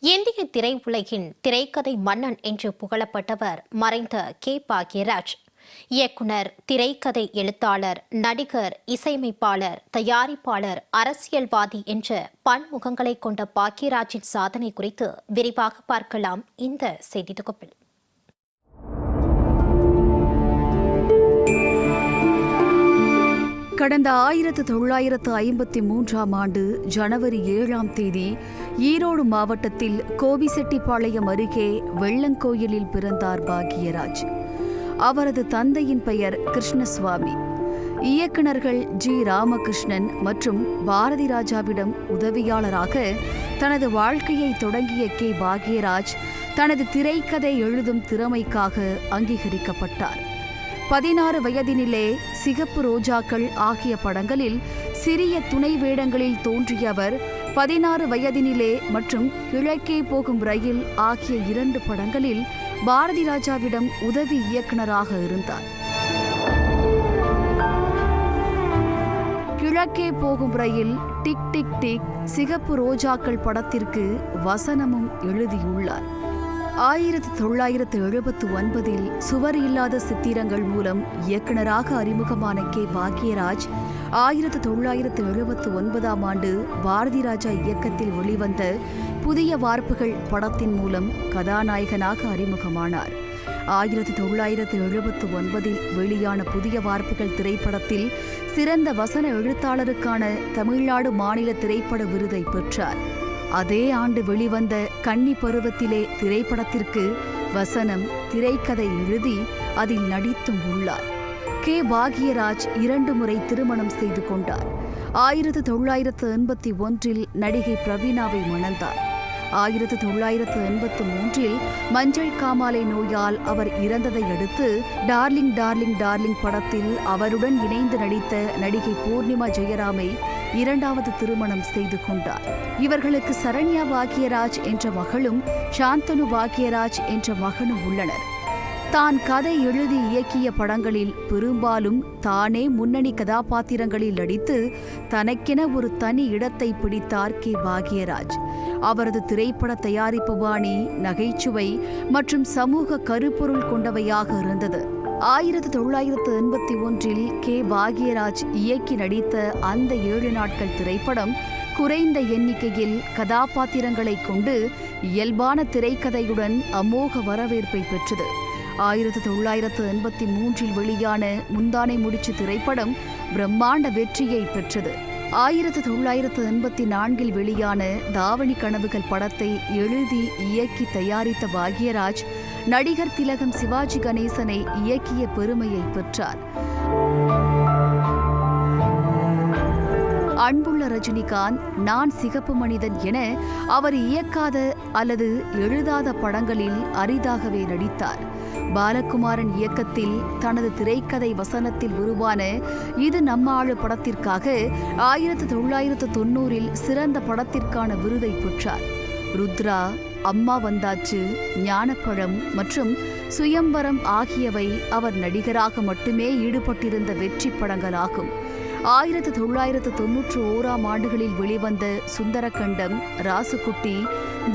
இந்திய திரையுலகின் திரைக்கதை மன்னன் என்று புகழப்பட்டவர் மறைந்த கே. பாக்யராஜ். இயக்குனர், திரைக்கதை எழுத்தாளர், நடிகர், இசையமைப்பாளர், தயாரிப்பாளர், அரசியல்வாதி என்ற பன்முகங்களை கொண்ட பாக்யராஜின் சாதனை குறித்து விரிவாக பார்க்கலாம் இந்த செய்தி தொகுப்பில். கடந்த 1953ஆம் ஆண்டு ஜனவரி 7ஆம் தேதி ஈரோடு மாவட்டத்தில் கோபிசெட்டிப்பாளையம் அருகே வெள்ளங்கோயிலில் பிறந்தார் பாக்யராஜ். அவரது தந்தையின் பெயர் கிருஷ்ணசுவாமி. இயக்குநர்கள் ஜி. ராமகிருஷ்ணன் மற்றும் பாரதி ராஜாவிடம் உதவியாளராக தனது வாழ்க்கையை தொடங்கிய கே. பாக்யராஜ் தனது திரைக்கதை எழுதும் திறமைக்காக அங்கீகரிக்கப்பட்டார். 16 வயதினிலே சிகப்பு ரோஜாக்கள் ஆகிய படங்களில் சிறிய துணை வேடங்களில் தோன்றிய அவர் 16 வயதினிலே மற்றும் கிழக்கே போகும் ரயில் ஆகிய 2 படங்களில் பாரதி ராஜாவிடம் உதவி இயக்குநராக இருந்தார். கிழக்கே போகும் ரயில், டிக் டிக் டிக், சிகப்பு ரோஜாக்கள் படத்திற்கு வசனமும் எழுதியுள்ளார். 1979இல் சுவர் இல்லாத சித்திரங்கள் மூலம் இயக்குநராக அறிமுகமான கே. பாக்யராஜ் 1979ஆம் ஆண்டு பாரதி ராஜா இயக்கத்தில் வெளிவந்த புதிய வார்ப்புகள் படத்தின் மூலம் கதாநாயகனாக அறிமுகமானார். 1979இல் வெளியான புதிய வார்ப்புகள் திரைப்படத்தில் சிறந்த வசன எழுத்தாளருக்கான தமிழ்நாடு மாநில திரைப்பட விருதை பெற்றார். அதே ஆண்டு வெளிவந்த கன்னி பருவத்திலே திரைப்படத்திற்கு வசனம், திரைக்கதை எழுதி அதில் நடித்தும் உள்ளார். கே. பாக்யராஜ் 2 முறை திருமணம் செய்து கொண்டார். 1981இல் நடிகை பிரவீணாவை மணந்தார். 1983இல் மஞ்சள் காமாலை நோயால் அவர் இறந்ததை அடுத்து டார்லிங் டார்லிங் டார்லிங் படத்தில் அவருடன் இணைந்து நடித்த நடிகை பூர்ணிமா ஜெயராமை 2வது திருமணம் செய்து கொண்டார். இவர்களுக்கு சரண்யா பாக்யராஜ் என்ற மகளும் சாந்தனு பாக்யராஜ் என்ற மகனும் உள்ளனர். தான் கதை எழுதி இயக்கிய படங்களில் பெரும்பாலும் தானே முன்னணி கதாபாத்திரங்களில் நடித்து தனக்கென ஒரு தனி இடத்தை பிடித்தார் கே. பாக்யராஜ். அவரது திரைப்பட தயாரிப்பு பாணி நகைச்சுவை மற்றும் சமூக கருப்பொருள் கொண்டவையாக இருந்தது. 1981இல் கே. பாக்யராஜ் இயக்கி நடித்த அந்த 7 நாட்கள் திரைப்படம் குறைந்த எண்ணிக்கையில் கதாபாத்திரங்களை கொண்டு இயல்பான திரைக்கதையுடன் அமோக வரவேற்பை பெற்றது. 1983இல் வெளியான முந்தானை முடிச்சு திரைப்படம் பிரம்மாண்ட வெற்றியை பெற்றது. 1984இல் வெளியான தாவணி கனவுகள் படத்தை எழுதி இயக்கி தயாரித்த பாக்யராஜ் நடிகர் திலகம் சிவாஜி கணேசனை இயக்கிய பெருமையை பெற்றார். அன்புள்ள ரஜினிகாந்த், நான் சிகப்பு மனிதன் என அவர் இயக்காத அல்லது எழுதாத படங்களில் அரிதாகவே நடித்தார். பாலகுமாரன் இயக்கத்தில் தனது திரைக்கதை வசனத்தில் உருவான இது நம்ம ஆளு படத்திற்காக 1990இல் சிறந்த படத்திற்கான விருதை பெற்றார். ருத்ரா, அம்மா வந்தாச்சு, ஞானப்பழம் மற்றும் சுயம்பரம் ஆகியவை அவர் நடிகராக மட்டுமே ஈடுபட்டிருந்த வெற்றி படங்களாகும். 1991ஆம் ஆண்டுகளில் வெளிவந்த சுந்தரகண்டம், ராசுகுட்டி,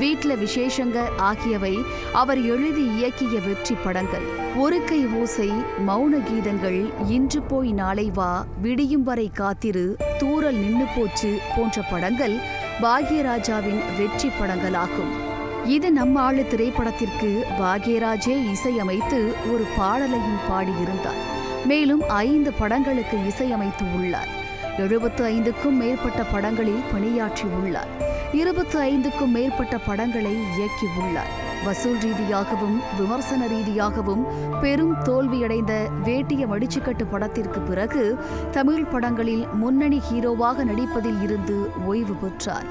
வீட்ல விசேஷங்க ஆகியவை அவர் எழுதி இயக்கிய வெற்றி படங்கள். ஒரு கை ஓசை, மௌன கீதங்கள், இன்று போய் நாளை வா, விடியும் வரை காத்திரு, தூரல் நின்னு போச்சு போன்ற படங்கள் பாக்யராஜாவின் வெற்றி படங்களாகும். இது நம்ம ஆளு திரைப்படத்திற்கு பாக்யராஜே இசையமைத்து ஒரு பாடலையும் பாடியிருந்தார். மேலும் 5 படங்களுக்கு இசையமைத்து உள்ளார். 75க்கும் மேற்பட்ட படங்களில் பணியாற்றி உள்ளார். 25க்கும் மேற்பட்ட படங்களை இயக்கி உள்ளார். வசூல் ரீதியாகவும் விமர்சன ரீதியாகவும் பெரும் தோல்வியடைந்த வேட்டிய மடிச்சுக்கட்டு படத்திற்கு பிறகு தமிழ் படங்களில் முன்னணி ஹீரோவாக நடிப்பதில் இருந்து ஓய்வு பெற்றார்.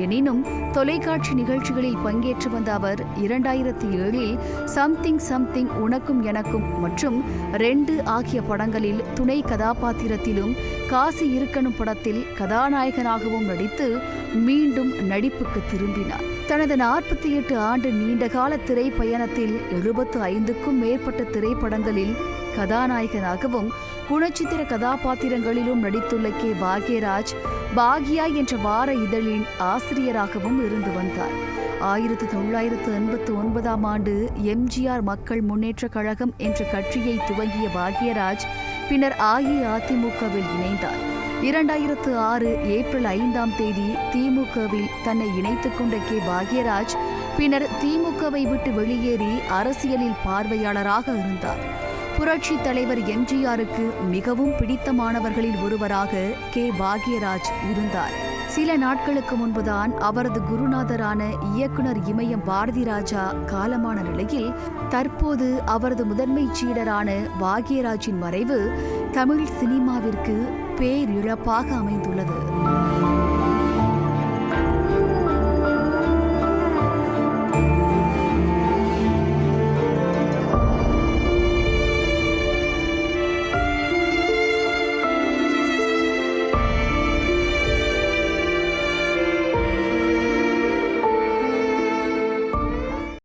எனினும் தொலைக்காட்சி நிகழ்ச்சிகளில் பங்கேற்று வந்த அவர் 2007இல் சம்திங் சம்திங், உனக்கும் எனக்கும் மற்றும் 2 ஆகிய படங்களில் துணை கதாபாத்திரத்திலும், காசி இருக்கணும் படத்தில் கதாநாயகனாகவும் நடித்து மீண்டும் நடிப்புக்கு திரும்பினார். தனது 48 ஆண்டு நீண்டகால திரைப்பயணத்தில் 75க்கும் மேற்பட்ட திரைப்படங்களில் கதாநாயகனாகவும் குணச்சித்திர கதாபாத்திரங்களிலும் நடித்துள்ள கே பாக்யராஜ் பாக்யா என்ற வார இதழின் ஆசிரியராகவும் இருந்து வந்தார். 1989ஆம் ஆண்டு எம்ஜிஆர் மக்கள் முன்னேற்றக் கழகம் என்ற கட்சியை துவங்கிய பாக்யராஜ் பின்னர் அஇஅதிமுகவில் இணைந்தார். 2006 ஏப்ரல் 5ஆம் தேதி திமுகவில் தன்னை இணைத்துக் கொண்ட கே பாக்யராஜ் பின்னர் திமுகவை விட்டு வெளியேறி அரசியலில் பார்வையாளராக இருந்தார். புரட்சி தலைவர் எம்ஜிஆருக்கு மிகவும் பிடித்தமானவர்களில் ஒருவராக கே பாக்யராஜ் இருந்தார். சில நாட்களுக்கு முன்புதான் அவரது குருநாதரான இயக்குனர் இமயம் பாரதி ராஜா காலமான நிலையில் தற்போது அவரது முதன்மை சீடரான பாக்யராஜின் மறைவு தமிழ் சினிமாவிற்கு பேரிழப்பாக அமைந்துள்ளது.